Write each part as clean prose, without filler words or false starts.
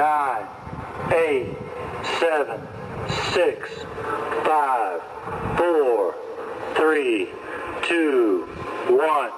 9, 8, 7, 6, 5, 4, 3, 2, 1.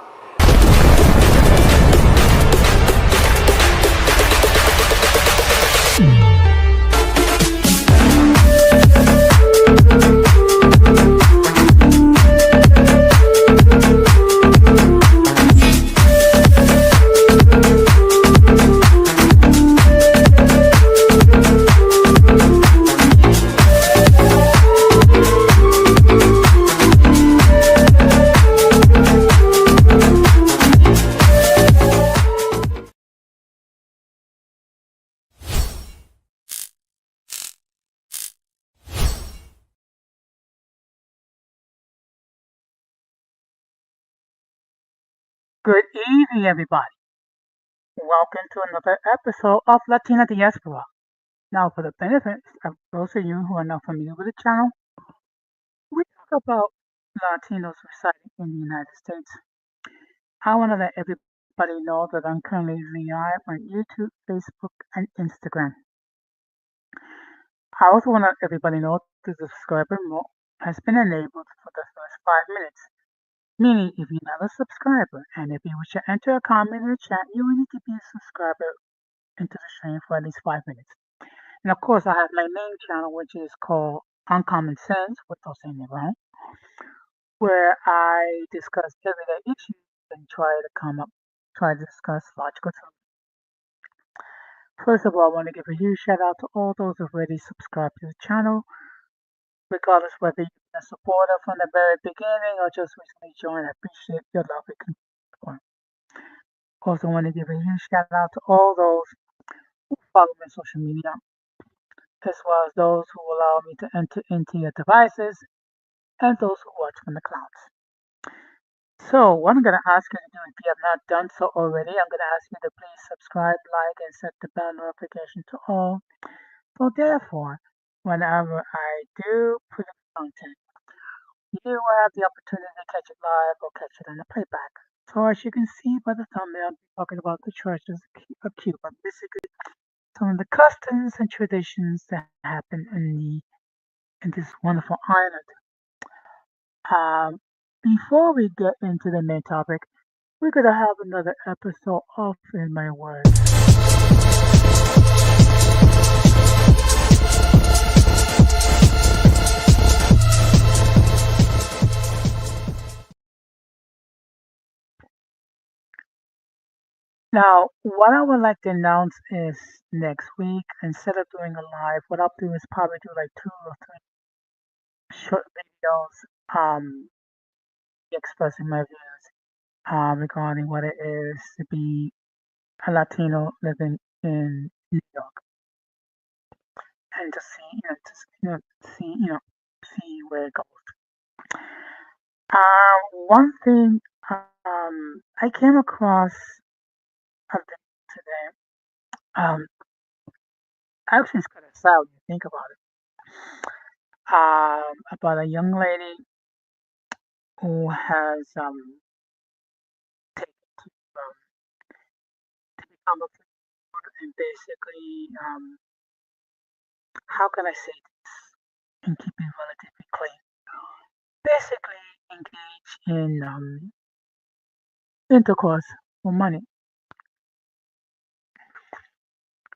Good evening, everybody. Welcome to another episode of Latina Diaspora. Now, for the benefit of those of you who are not familiar with the channel, we talk about Latinos residing in the United States. I want to let everybody know that I'm currently live on YouTube, Facebook, and Instagram. I also want to let everybody know that the subscriber mode has been enabled for the first 5 minutes. Meaning, if you're not a subscriber and if you wish to enter a comment in the chat, you will need to be a subscriber into the stream for at least 5 minutes. And of course, I have my main channel, which is called Uncommon Sense, without saying it wrong, where I discuss everyday issues and try to discuss logical truth. First of all, I want to give a huge shout out to all those who've already subscribed to the channel, regardless whether you've been a supporter from the very beginning or just recently joined. I appreciate your love and support. Also, want to give a huge shout out to all those who follow me on social media, as well as those who allow me to enter into your devices and those who watch from the clouds. So what I'm going to ask you to do, if you have not done so already, I'm going to ask you to please subscribe, like, and set the bell notification to all. So therefore, whenever I do put up content, you will have the opportunity to catch it live or catch it on the playback. So as you can see by the thumbnail, I'm talking about the churches of Cuba, basically some of the customs and traditions that happen in this wonderful island. Before we get into the main topic, we're going to have another episode of In My Words. Now, what I would like to announce is next week, instead of doing a live, what I'll do is probably do like 2 or 3 short videos expressing my views regarding what it is to be a Latino living in New York, and to see where it goes. One thing I came across a video today. Actually, it's kind of sad when you think about it. About a young lady who has taken to become a food and basically, how can I say this and keep it relatively clean? Basically, engage in intercourse for money.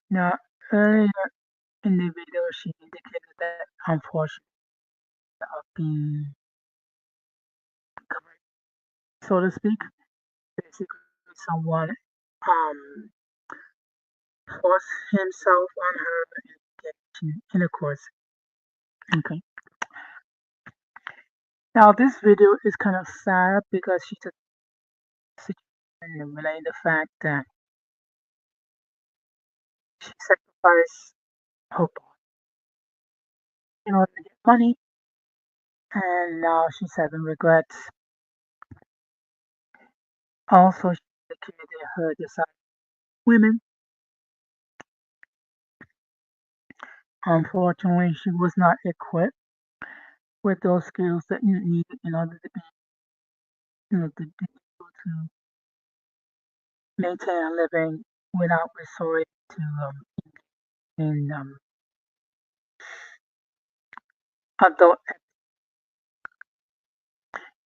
Now, earlier in the video, she indicated that unfortunately, of being covered, so to speak, basically someone forced himself on her and engaged in intercourse. Okay. Now, this video is kind of sad because she took the situation and relaying the fact that she sacrificed her body in order to get money, and now she's having regrets. Also, she indicated her desire for women. Unfortunately, she was not equipped with those skills that you needed in order to be, to be able to maintain a living without resorting to in adult,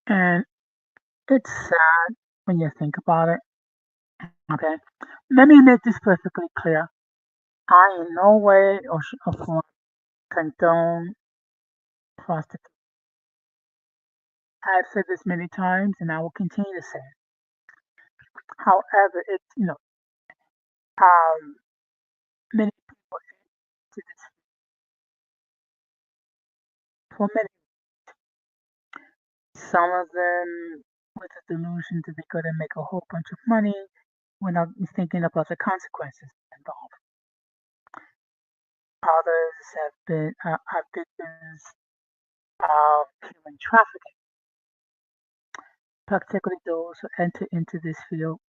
and it's sad when you think about it. Okay, let me make this perfectly clear. I in no way or shape or form condone prostitution. I've said this many times, and I will continue to say it. However, it's many people into this for many. Some of them with a delusion that they're going to make a whole bunch of money without thinking about the consequences involved. Others have been are victims of human trafficking, particularly those who enter into this field,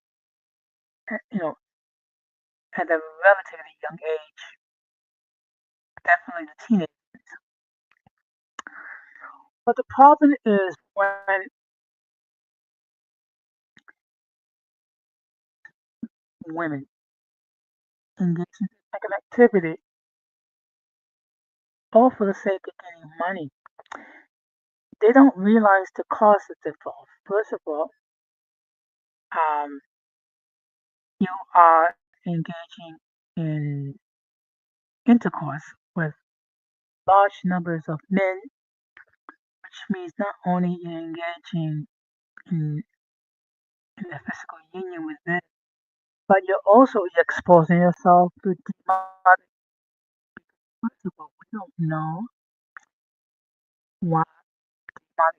you know, at a relatively young age, definitely the teenage. But the problem is when women engage in this kind of activity, all for the sake of getting money. They don't realize the cost that's involved. First of all, um, you are engaging in intercourse with large numbers of men, which means not only you're engaging in, in a physical union with men, but you're also exposing yourself to demonic. First of all, we don't know why demonic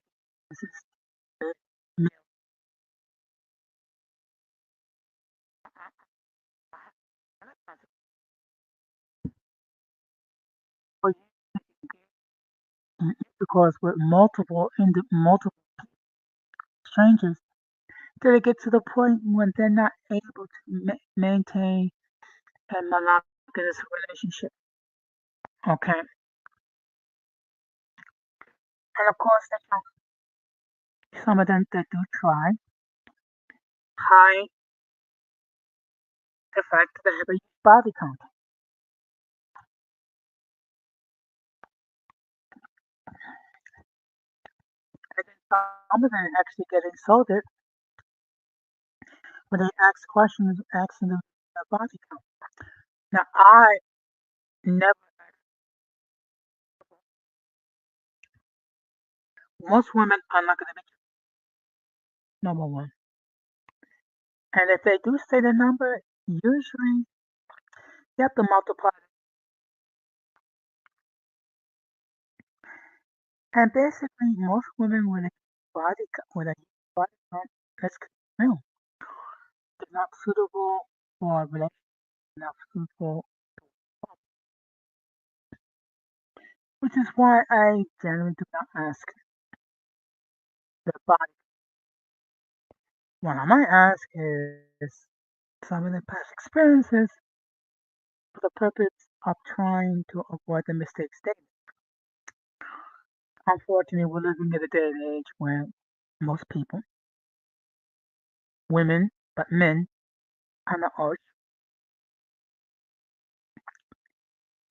is male for you in intercourse with multiple strangers till it gets to the point when they're not able to maintain a monogamous relationship. Okay, and of course, some of them that do try hide the fact that they have a huge body count, and then some of them actually get insulted when they ask questions asking them their body count. Now, I never, most women are not going to be number one, and if they do say the number, usually you have to multiply. And basically, most women with a body count, let's no, they're not suitable for a relationship, not suitable, which is why I generally do not ask the body. What I might ask is some of the past experiences for the purpose of trying to avoid the mistakes they make. Unfortunately, we're living in a day and age where most people, women, but men, are not always.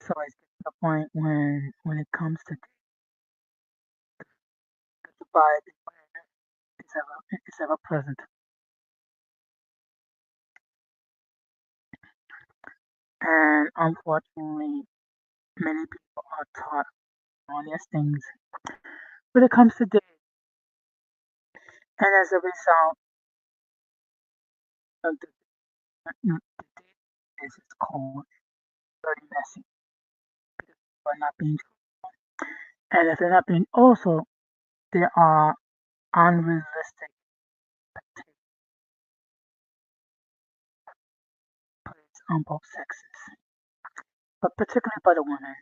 So it's getting to the point when it comes to the body is ever present. And unfortunately, many people are taught honest things when it comes to dating. And as a result, of the dating is called very messy because people are not being truthful. And if they're not being also, there are unrealistic expectations on both sexes, but particularly by the woman,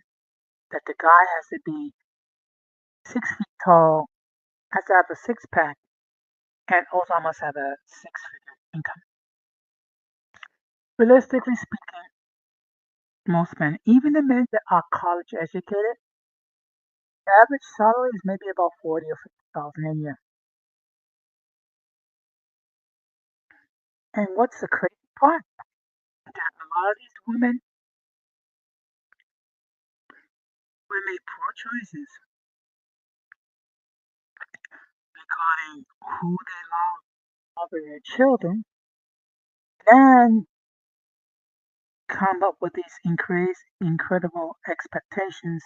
that the guy has to be 6 feet tall, has to have a six pack, and also must have a six-figure income. Realistically speaking, most men, even the men that are college educated, the average salary is maybe about 40 or 50,000 a year. And what's the crazy part? That a lot of these women we make poor choices regarding who they love over their children, then come up with these incredible expectations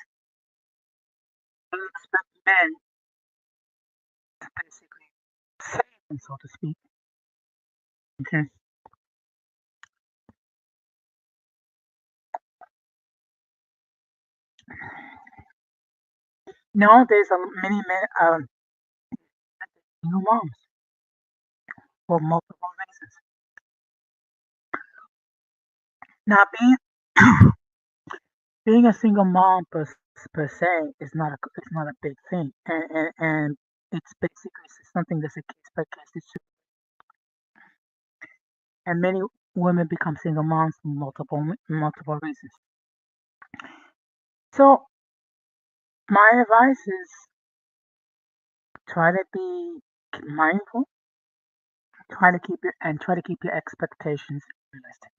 and expect men to basically save them, so to speak. Okay. Nowadays, many men are single moms for multiple reasons. Now, being a single mom per se is not a big thing, and it's basically something that's a case by case situation. And many women become single moms for multiple reasons. So my advice is try to be mindful, try to keep your expectations realistic.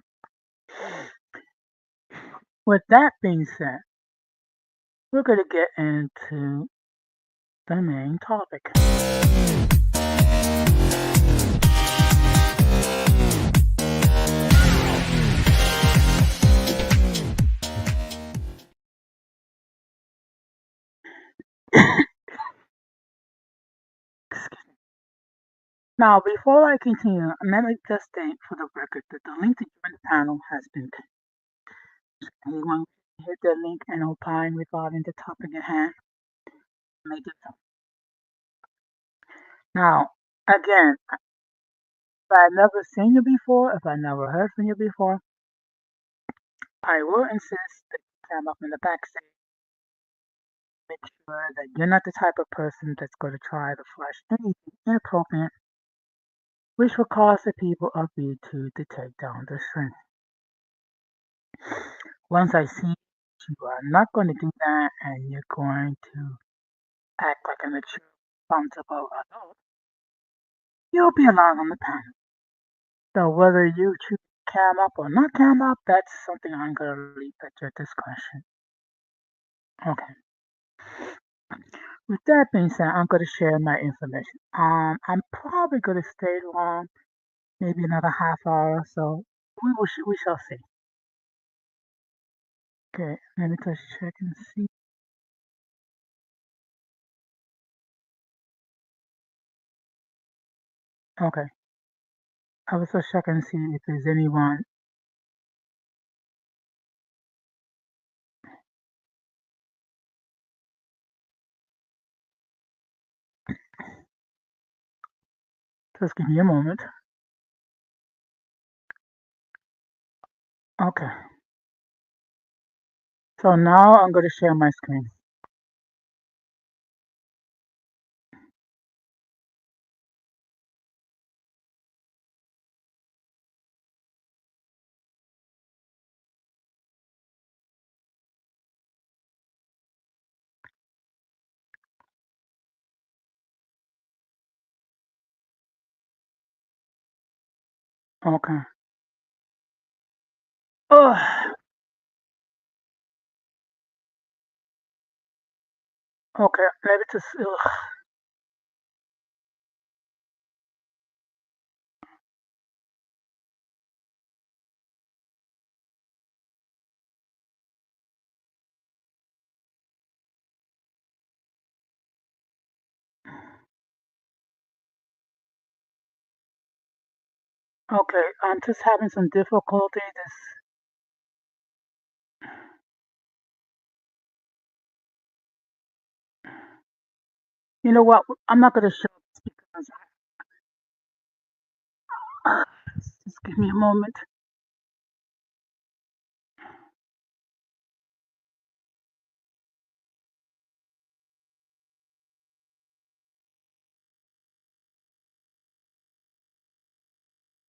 With that being said, we're going to get into the main topic. Now, before I continue, let me just state for the record that the link to join the panel has been pinned. Anyone can hit the link and opine regarding the topic at hand may do so. Now, again, if I've never seen you before, if I never heard from you before, I will insist that you climb up in the backstage. Make sure that you're not the type of person that's going to try to flash anything inappropriate, which will cause the people of YouTube to take down the stream. Once I see you are not going to do that and you're going to act like a mature, responsible adult, you'll be allowed on the panel. So whether you choose to cam up or not cam up, that's something I'm going to leave at your discretion. Okay. With that being said, I'm going to share my information. I'm probably going to stay long, maybe another half hour or so. We shall see. Okay, let me just check and see. Okay, I was just checking to see if there's anyone. Just give me a moment. Okay, so now I'm going to share my screen. Okay. Oh, okay. Let me just. Ugh. Okay, I'm just having some difficulty. You know what? I'm not going to show this because. Just give me a moment.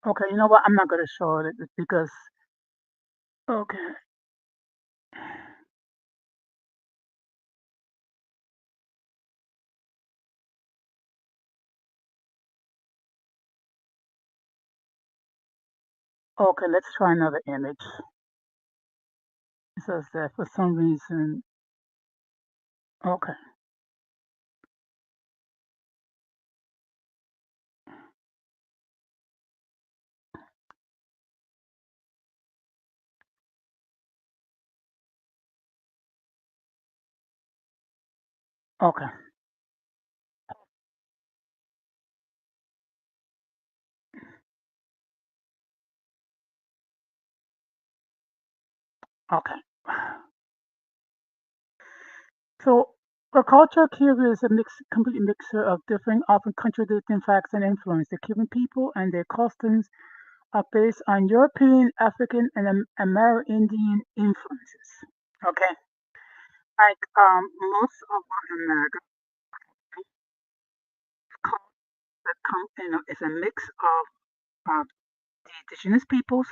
Okay, you know what? I'm not going to show it because. Okay. Okay, let's try another image. It says that for some reason Okay. Okay. Okay. So the culture of Cuba is a complete mixture of different, often contradicting facts and influence. The Cuban people and their customs are based on European, African, and Amerindian influences. Okay, like most of Latin America, that come, is a mix of the indigenous peoples,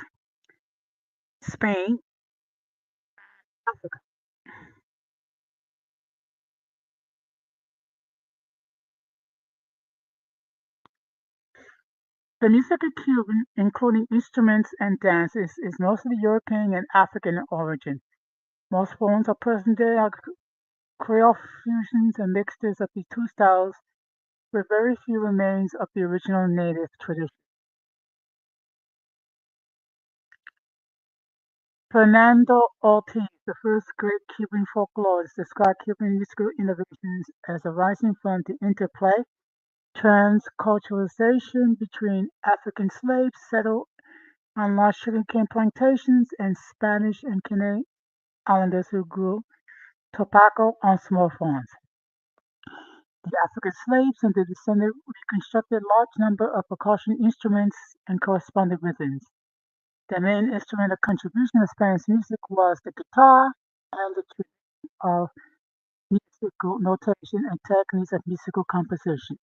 Spain, Africa. The music of Cuban, including instruments and dance, is mostly European and African in origin. Most forms of present day are Creole fusions and mixtures of the two styles, with very few remains of the original native tradition. Fernando Ortiz, the first great Cuban folklorist, described Cuban musical innovations as arising from the interplay, transculturalization between African slaves settled on large sugarcane plantations and Spanish and Canadian islanders who grew tobacco on small farms. The African slaves and their descendants reconstructed a large number of percussion instruments and corresponding rhythms. The main instrument of contribution to Spanish music was the guitar and the tradition of musical notation and techniques of musical composition.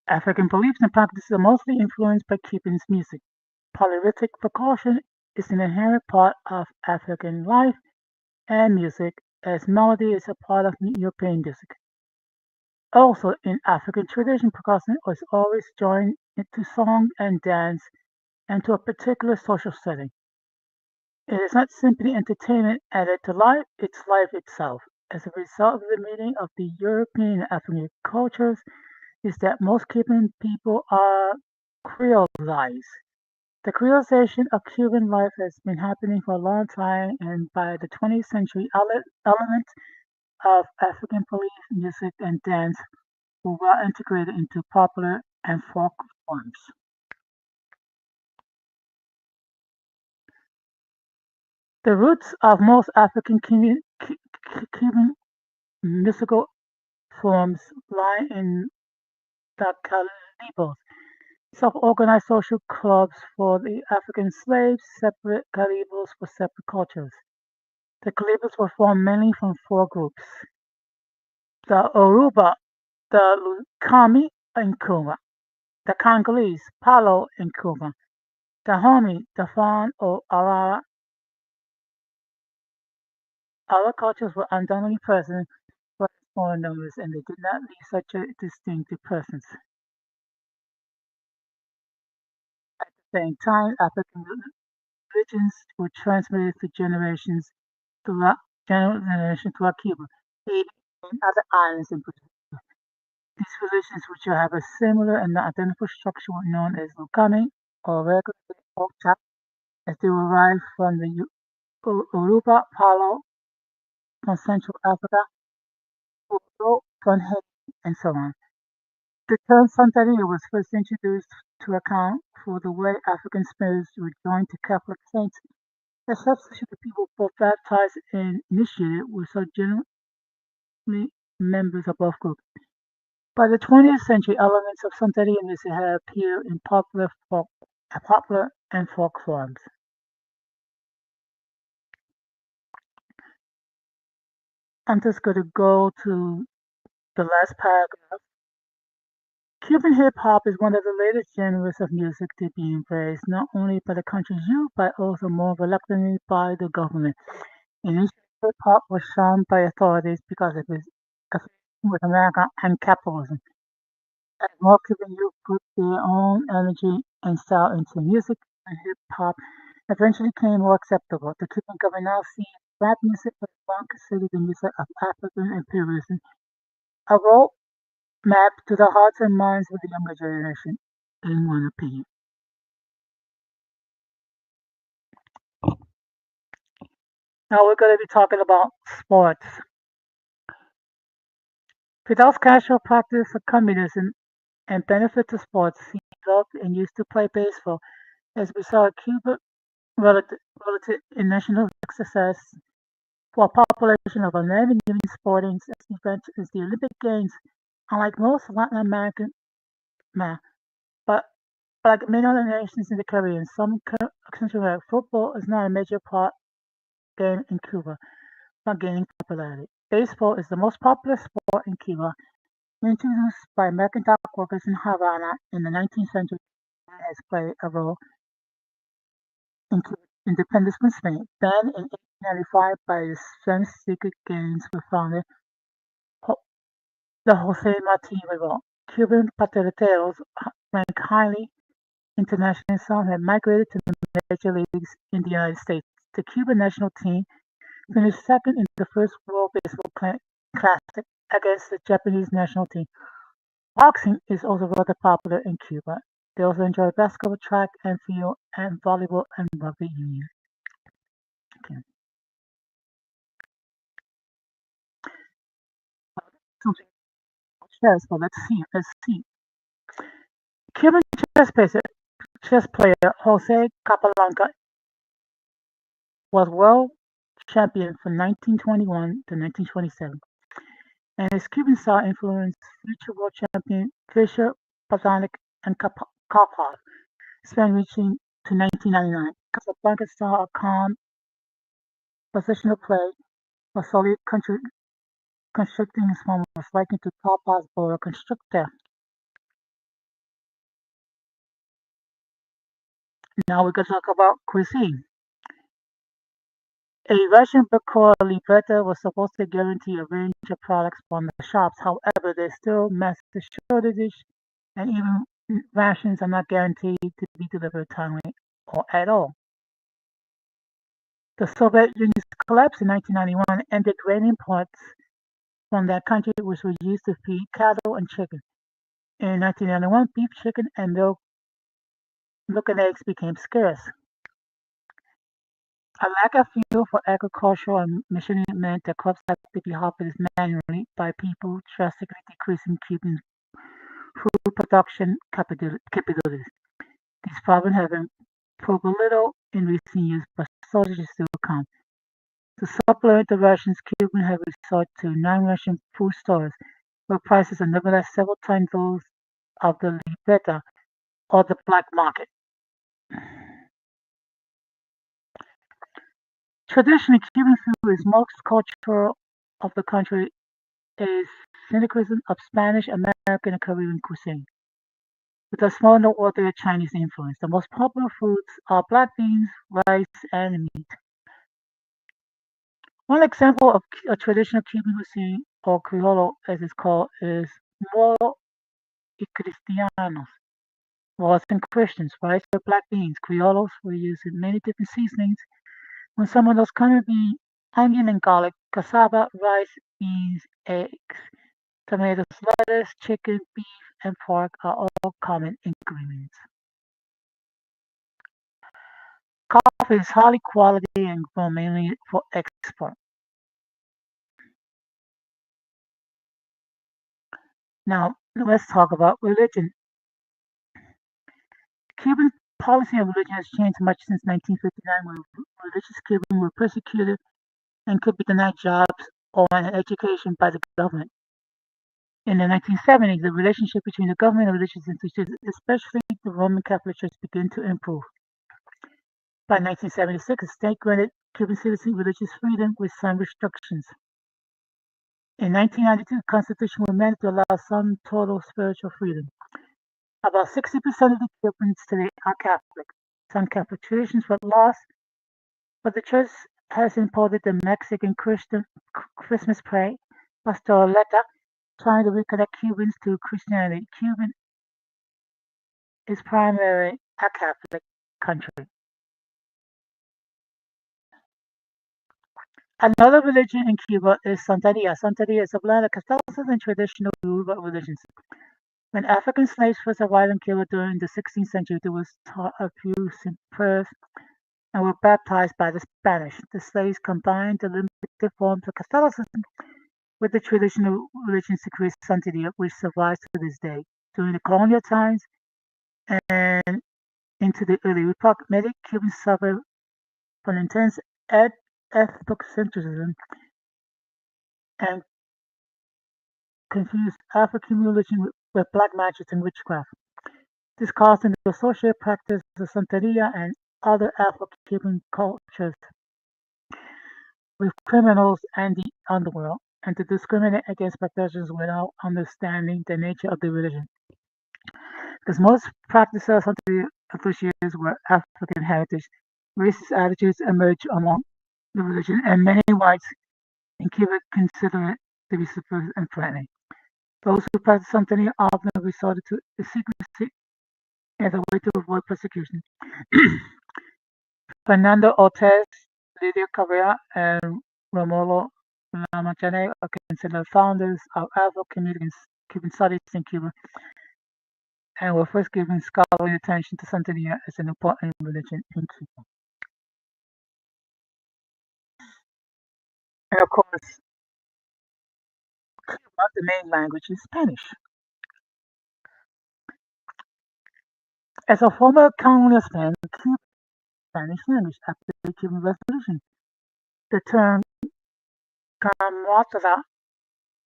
African beliefs and practices are mostly influenced by Cuban's music. Polyrhythmic percussion is an inherent part of African life and music, as melody is a part of European music. Also, in African tradition, percussion is always joined into song and dance and to a particular social setting. It is not simply entertainment added to life, it's life itself. As a result of the meeting of the European and African cultures, is that most Cuban people are creolized. The creolization of Cuban life has been happening for a long time, and by the 20th century, elements of African belief, music, and dance were well integrated into popular and folk forms. The roots of most African Cuban musical forms lie in the Caribos, self-organized social clubs for the African slaves, separate Caribos for separate cultures. The Caribos were formed mainly from four groups: the Yoruba, the Lucami in Cuba, the Congolese, Palo in Cuba, the Homi, the Fan or Alara. Other cultures were undoubtedly present, but as smaller numbers, and they did not leave such a distinctive presence. At the same time, African religions were transmitted to generations throughout Cuba, Haiti, and other islands in Pacific. These religions, which have a similar and identical structure, were known as Lukami or regular folk chap, as they were derived from the Yoruba Palo from Central Africa, Urdu from Haiti, and so on. The term Santeria was first introduced to account for the way African spirits were joined to Catholic saints. The substitute of people both baptized and initiated were so generally members of both groups. By the 20th century, elements of Santeria music had appeared in popular and folk forms. I'm just going to go to the last paragraph. Cuban hip hop is one of the latest genres of music to be embraced not only by the country's youth but also more reluctantly by the government. Initially, hip hop was shunned by authorities because of its affiliation with America and capitalism. As more Cuban youth put their own energy and style into music and hip hop, eventually became more acceptable. The Cuban government now sees rap music as long considered the music of African imperialism, a road map to the hearts and minds of the younger generation, in one opinion. Now we're going to be talking about sports. Fidel's casual practice of communism and benefit to sports, he developed and used to play baseball, as we saw Cuba relative in national success for a population of 11 million sporting events is the Olympic Games. Unlike most Latin American, nah, but like many other nations in the Caribbean, some countries where football is not a major part game in Cuba, but gaining popularity. Baseball is the most popular sport in Cuba, introduced by American dock workers in Havana in the 19th century, and has played a role in Cuba's independence from Spain. Banned in 1895 by the Spanish Secret Games were founded the Jose Marti revolt. Cuban patrioteros rank highly internationally. Some have migrated to the major leagues in the United States. The Cuban national team finished second in the first World Baseball Classic against the Japanese national team. Boxing is also rather popular in Cuba. They also enjoy basketball, track and field, and volleyball and rugby union. Okay. Something chess, but let's see. Cuban chess player Jose Capablanca was world champion from 1921 to 1927, and his Cuban style influenced future world champion Fischer, Pazanik, and Karpov, span reaching to 1999. Casablanca's style of calm, positional play was solely constructing his form was likened to Karpov's Bora Constructor. Now we're going to talk about cuisine. A Russian Bacor libretta was supposed to guarantee a range of products from the shops. However, there's still massive shortages, and even rations are not guaranteed to be delivered timely or at all. The Soviet Union's collapse in 1991 ended grain imports from that country, which was used to feed cattle and chicken. In 1991, beef, chicken, and milk and eggs became scarce. A lack of fuel for agricultural and machinery meant that crops had to be harvested manually by people, drastically decreasing Cuban food production capabilities. These problems have improved a little in recent years, but shortages still come. To supplement the rations, Cubans have resorted to non-Russian food stores, where prices are nevertheless several times those of the libreta or the black market. Traditionally, Cuban food is most cultural of the country is syncretism of Spanish, American, and Caribbean cuisine, with a small noteworthy Chinese influence. The most popular foods are black beans, rice, and meat. One example of a traditional Cuban cuisine, or criollo as it's called, is moro y cristianos, Moors and Christians, rice or black beans. Criollos were used in many different seasonings. When some of those common being onion and garlic, cassava, rice, beans, eggs, tomatoes, lettuce, chicken, beef, and pork are all common ingredients. Coffee is highly quality and grown mainly for export. Now, let's talk about religion. Cuban policy on religion has changed much since 1959, when religious Cubans were persecuted and could be denied jobs or an education by the government. In the 1970s, the relationship between the government and religious institutions, especially the Roman Catholic Church, began to improve. By 1976, the state granted Cuban citizens religious freedom with some restrictions. In 1992, the Constitution was amended to allow some total spiritual freedom. About 60% of the Cubans today are Catholic. Some Catholic traditions were lost, but the Church has imported the Mexican Christian Christmas prayer, Pastoraleta, trying to reconnect Cubans to Christianity. Cuba is primarily a Catholic country. Another religion in Cuba is Santeria. Santeria is a blend of Catholicism and traditional Yoruba religions. When African slaves first arrived in Cuba during the 16th century, they were taught a few prayers and were baptized by the Spanish. The slaves combined the limited forms of Catholicism with the traditional religion to create Santeria, which survives to this day. During the colonial times and into the early Republic, many Cubans suffered from intense ethnocentrism and confused African religion with black magic and witchcraft. This caused them to associate practice of Santeria and other Afro-Cuban cultures with criminals and the underworld, and to discriminate against practitioners without understanding the nature of the religion. Because most practices of Santeria associates with African heritage, racist attitudes emerged among the religion, and many whites in Cuba consider it to be subversive and threatening. Those who practice Santeria often resorted to secrecy as a way to avoid persecution. Fernando Ortiz, Lidia Cabrera, and Romulo Lamachane are considered founders of Afro-Cuban studies in Cuba and were first given scholarly attention to Santeria as an important religion in Cuba. And of course, Cuba, the main language is Spanish. As a former colonial span, Cuba Spanish language after the Cuban Revolution. The term "camarada"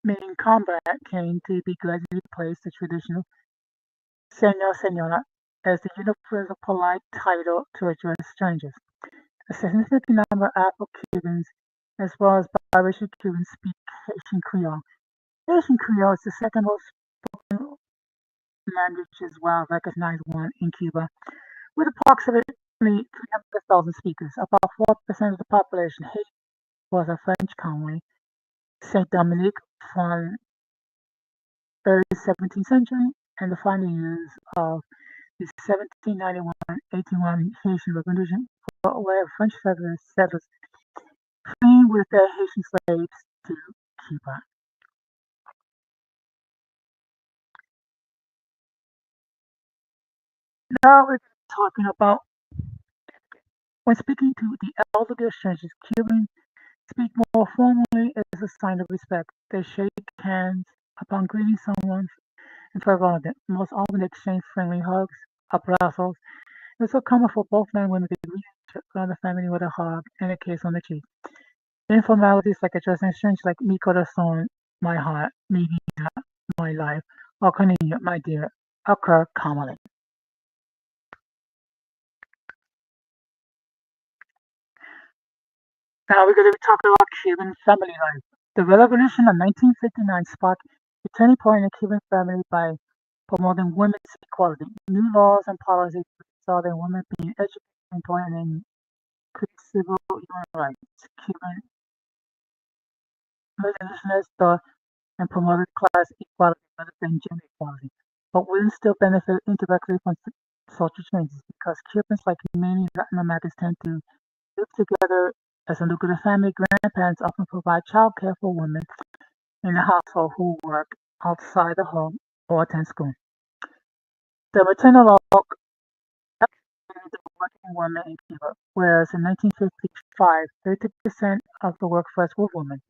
meaning combat came to be gradually replaced the traditional "señor, señora" as the universal polite title to address strangers. A significant number of Afro-Cubans as well as biracial Cubans speak Haitian Creole. Haitian Creole is the second most spoken language as well recognized one in Cuba, with approximately 300,000 speakers. About 4% of the population. Haiti was a French colony. Saint Dominique from early 17th century and the final years of the 1791-81 Haitian Revolution, where French settlers fleeing with their Haitian slaves to Cuba. Now we're talking about when speaking to the elderly strangers, Cubans speak more formally as a sign of respect. They shake hands upon greeting someone and farewell them. Most often exchange friendly hugs, abrazos. It's so common for both men and women to greet the family with a hug and a kiss on the cheek. Informalities like addressing strangers like mi corazón, my heart, mi vida, my life, or cariño, my dear, occur commonly. Now we're going to be talking about Cuban family life. The revolution of 1959 sparked a turning point in Cuban family by promoting women's equality. New laws and policies resulted in women being educated, employed, and increased civil human rights. Cuban revolutionists thought and promoted class equality rather than gender equality. But women still benefit indirectly from social changes because Cubans, like many Latin Americans, tend to live together as a nuclear family. Grandparents often provide childcare for women in the household who work outside the home or attend school. The maternal law the working women in Cuba, whereas in 1955, 30% of the workforce were women.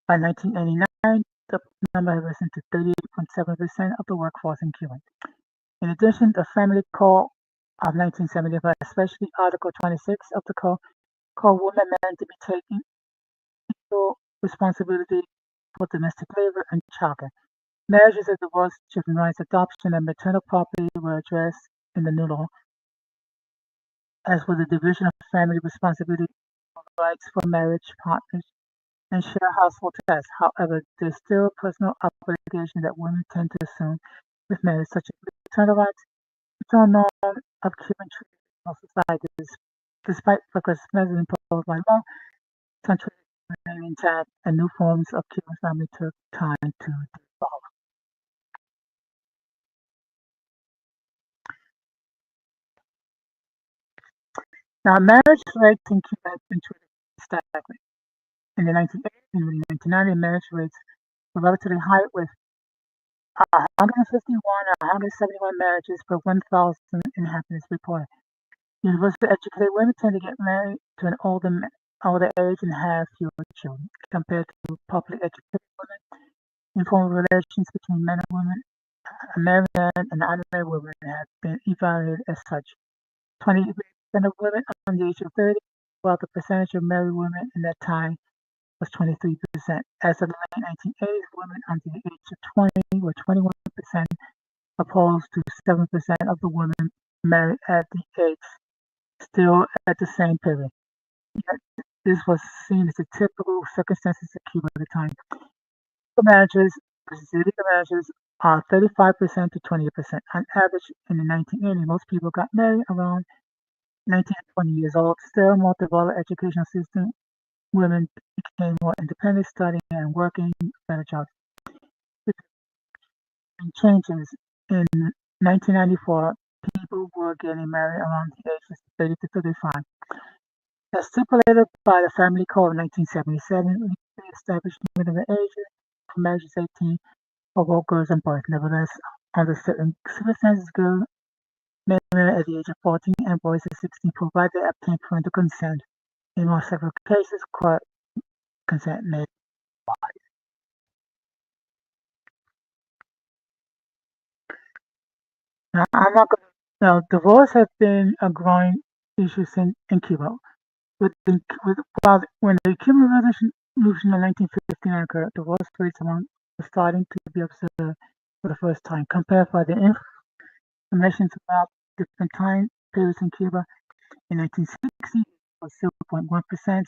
By 1989, the number had risen to 38.7% of the workforce in Cuba. In addition, the Family Code of 1975, especially Article 26 of the code, called women and men to be taking equal responsibility for domestic labor and childcare. Measures of divorce, children's rights, adoption, and maternal property were addressed in the new law, as were the division of family responsibility, rights for marriage partners, and share household tasks. However, there's still personal obligations that women tend to assume with marriage, such as maternal rights, which are known of Cuban traditional societies. Despite progressive measures imposed by law, some traditions remain intact, and new forms of Cuban family took time to develop. Now, marriage rates in Cuba have been staggering. In the 1980s and early 1990s, marriage rates were relatively high, with 151 or 171 marriages per 1,000 inhabitants reported. University educated women tend to get married to an older age and have fewer children compared to public educated women. Informal relations between men and women, married men and unmarried women, have been evaluated as such. 28% of women under the age of 30, while the percentage of married women in that time was 23%. As of the late 1980s, women under the age of 20 were 21%, opposed to 7% of the women married at the age still at the same period. Yet this was seen as the typical circumstances of Cuba at the time. Legal marriages are 35% to 20%. On average, in the 1980s, most people got married around 19 to 20 years old. Still, more developed educational system, women became more independent, studying and working better jobs. Changes in 1994, people were getting married around the ages of 30 to 35. As stipulated by the Family Code of 1977, legally established minimum age for marriage is 18 for both girls and boys. Nevertheless, under certain circumstances, girls may marry at the age of 14 and boys at 16, provided they obtain parental consent. In most several cases, court consent may be required. Now, I'm not going to. Now, divorce has been a growing issue in Cuba. When the Cuban Revolution in 1959 occurred, divorce rates were starting to be observed for the first time. Compared by the information about different time periods in Cuba, in 1960 it was 0.1%, 0.3%.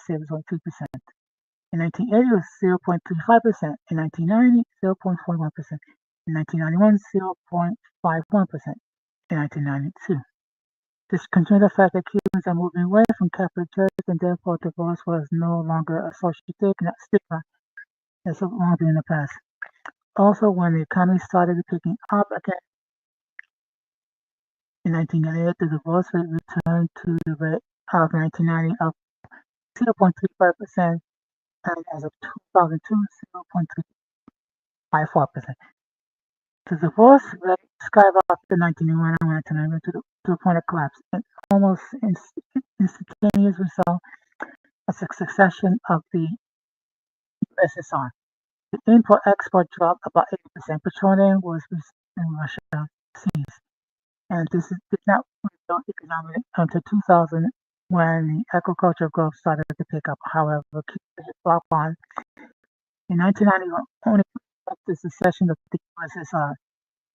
In 1980 it was 0.35%. In 1990, 0.41%. In 1991, 0.51%. In 1992. This contained the fact that Cubans are moving away from Catholic Church, and therefore divorce was no longer a social stigma as it long been in the past. Also, when the economy started picking up again in 1998, the divorce rate returned to the rate of 1990 of 0.35%, and as of 2002, 0.354%. The divorce rate skyrocketed in 1991 and 1999 to the point of collapse, and almost instantaneously we saw a succession of the USSR. The import-export dropped about 80%. Petroleum was in Russia seized, and this did not rebuild economically until 2000, when the agricultural growth started to pick up. However, Cuba hit rock bottom in 1991, only after the secession of the USSR.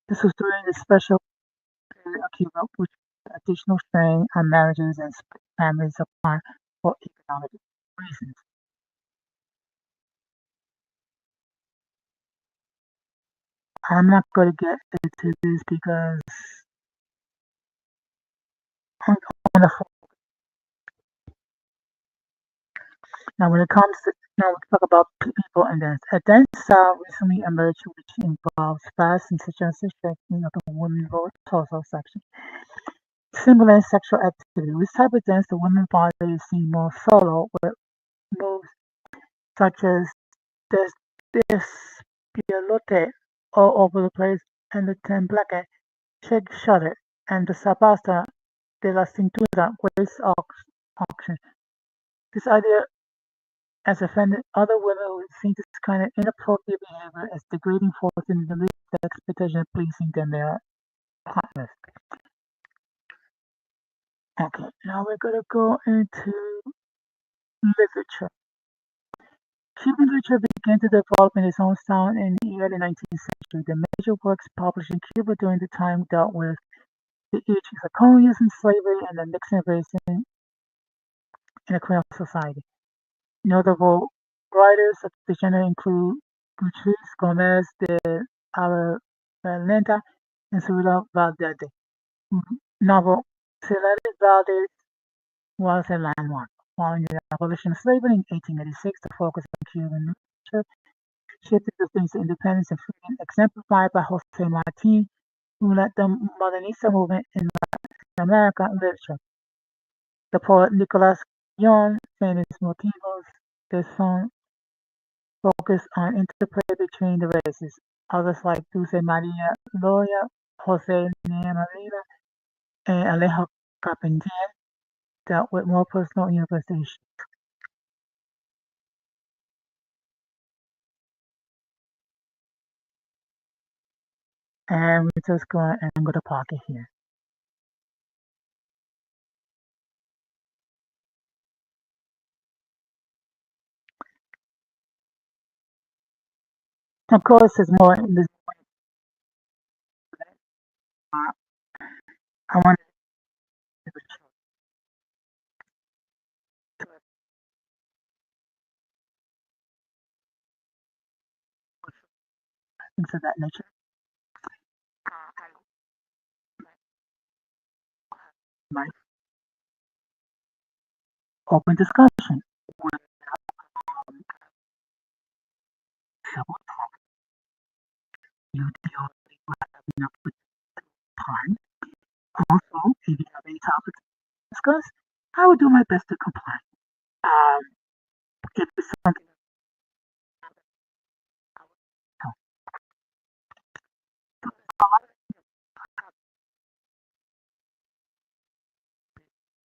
This was during the special period of Cuba, which put additional strain on marriages and split families apart for economic reasons. I'm not going to get into this because on the now when it comes to now we talk about people and dance. A dance style recently emerged which involves fast and suggestive stretching of the women's lower torso section, simulating sexual activity. With this type of dance, the women's body is seen more solo, with moves such as this despilote all over the place, and the tembleque, shake shudder, and the sabasta de la cintura, waist auction. This idea has offended other women who see this kind of inappropriate behavior as degrading force in the expectation of pleasing their partners. Okay, now we're going to go into literature. Cuban literature began to develop in its own style in the early 19th century. The major works published in Cuba during the time dealt with the issues of colonialism, slavery, and the mixing of race in a Creole society. Notable writers of the genre include Beatriz Gomez de Avellaneda and Cirilo Valverde. Novel Celeste Valdez was a landmark. Following the abolition of slavery in 1886, the focus on Cuban literature shifted to themes of independence and freedom, exemplified by Jose Marti, who led the Modernista movement in Latin American literature. The poet Nicolas Guillon, famous motivos de son focus on interplay between the races. Others like Dulce Maria Loya, Jose Maria, and Alejo Carpentier dealt with more personal improvisation. And we're just going to angle the pocket here. Of course, there's more in this. I want to things of that nature. My open discussion. Several you deal with enough time. Also, if you have any topics to discuss, I will do my best to comply. Um, if it's something else,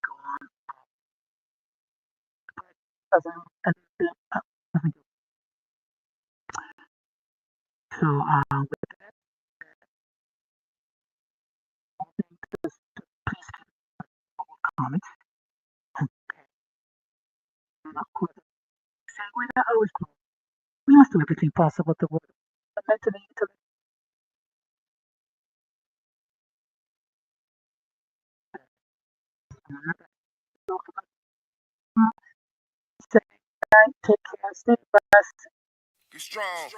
go on. As so, with this, please keep comments. And of course, segue that always we must do everything possible to work mentally, intellectually, take care, stay blessed. Be strong.